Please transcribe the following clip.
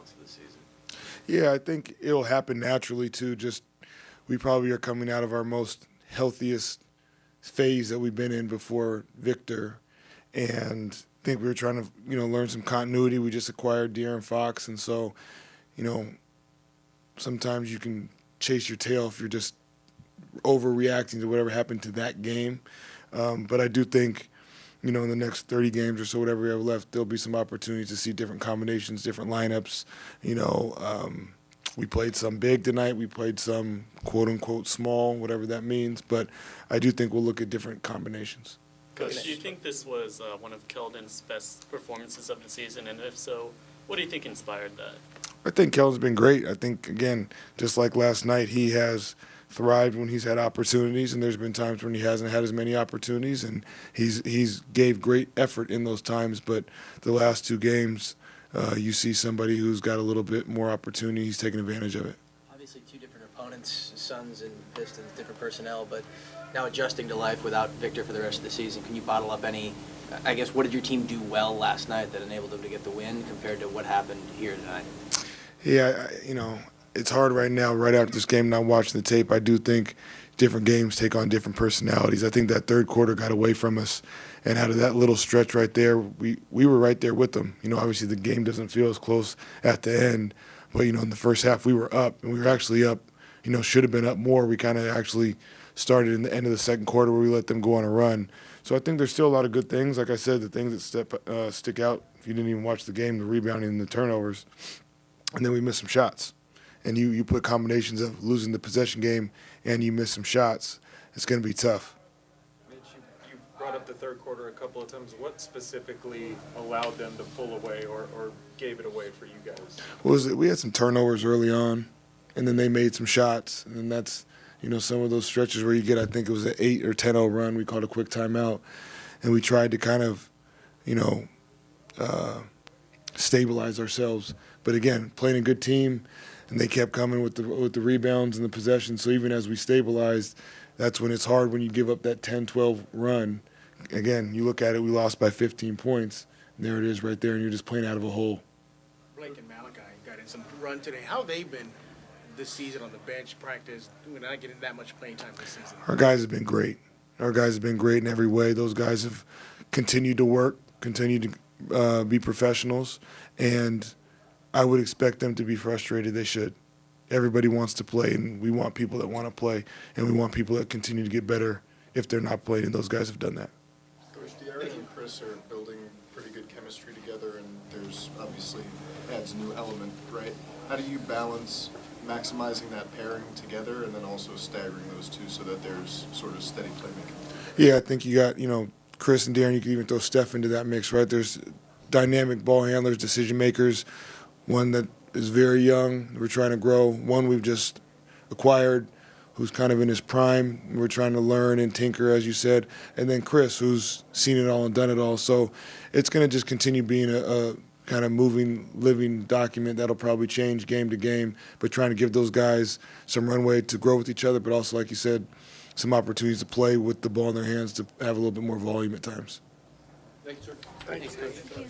balance of the season? Yeah, I think it'll happen naturally too. Just we probably are coming out of our most healthiest phase that we've been in before Victor, and I think we were trying to learn some continuity. We just acquired De'Aaron Fox, and so sometimes you can chase your tail if you're just overreacting to whatever happened to that game. But I do think in the next 30 games or so, whatever we have left, there'll be some opportunities to see different combinations, different lineups. We played some big tonight. We played some quote-unquote small, whatever that means. But I do think we'll look at different combinations. Coach, do you think this was one of Keldon's best performances of the season? And if so, what do you think inspired that? I think Keldon's been great. I think, again, just like last night, he has thrived when he's had opportunities, and there's been times when he hasn't had as many opportunities, and he's gave great effort in those times. But the last two games, you see somebody who's got a little bit more opportunity. He's taking advantage of it. Obviously, two different opponents, Suns and Pistons, different personnel, but now adjusting to life without Victor for the rest of the season. Can you bottle up any? I guess, what did your team do well last night that enabled them to get the win compared to what happened here tonight? Yeah, it's hard right now, right after this game, not watching the tape. I do think different games take on different personalities. I think that third quarter got away from us, and out of that little stretch right there, we were right there with them. Obviously the game doesn't feel as close at the end, but, in the first half we were up, and we were actually up, should have been up more. We kind of actually started in the end of the second quarter where we let them go on a run. So I think there's still a lot of good things. Like I said, the things that stick out, if you didn't even watch the game, the rebounding and the turnovers, and then we missed some shots. And you put combinations of losing the possession game and you miss some shots, it's going to be tough. Mitch, you brought up the third quarter a couple of times. What specifically allowed them to pull away or gave it away for you guys? We had some turnovers early on, and then they made some shots, and then that's some of those stretches where you get, I think it was an 8 or 10-0 run. We called a quick timeout, and we tried to kind of stabilize ourselves. But again, playing a good team, and they kept coming with the rebounds and the possession. So even as we stabilized, that's when it's hard when you give up that 10-12 run. Again, you look at it, we lost by 15 points. And there it is right there, and you're just playing out of a hole. Blake and Malachi got in some run today. How have they been this season on the bench, practice? We're not getting that much playing time this season. Our guys have been great. Our guys have been great in every way. Those guys have continued to work, continued to be professionals, and I would expect them to be frustrated. They should. Everybody wants to play, and we want people that want to play, and we want people that continue to get better if they're not playing, and those guys have done that. Coach, De'Aaron and Chris are building pretty good chemistry together, and there's obviously adds a new element, right? How do you balance maximizing that pairing together and then also staggering those two so that there's sort of steady playmaking? Yeah, I think you got, Chris and De'Aaron, you can even throw Steph into that mix, right? There's dynamic ball handlers, decision makers, one that is very young, we're trying to grow, one we've just acquired who's kind of in his prime, we're trying to learn and tinker, as you said, and then Chris, who's seen it all and done it all. So it's going to just continue being a kind of moving, living document that'll probably change game to game, but trying to give those guys some runway to grow with each other, but also, like you said, some opportunities to play with the ball in their hands to have a little bit more volume at times. Thanks, sir. Thanks, Coach.